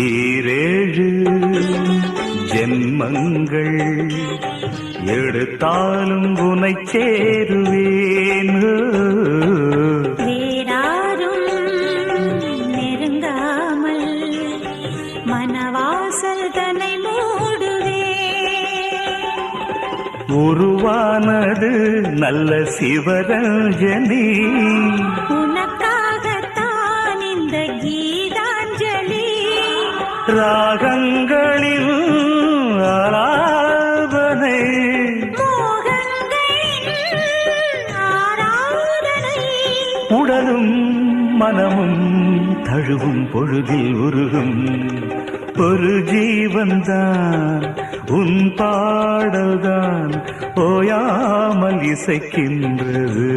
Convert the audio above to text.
ஈரேழு ஜென்மங்கள் எடுத்தாலும் உனை சேருவேன். வேறாரும் நெருங்காமல் மனவாசல் தன்னை மூடுவே. உருவானது நல்ல சிவரஞ்சனி, உனக்காகத்தான் இந்த கீதாஞ்சலி. ராகங்களின் ஆராதனை, மோகங்களின் ஆராதனை. உடலும் மனமும் தழுவும் பொழுதில் உருகும் ஒரு ஜீவன்தான் உன் பாடல்தான் ஓயாமல் இசைக்கின்றது.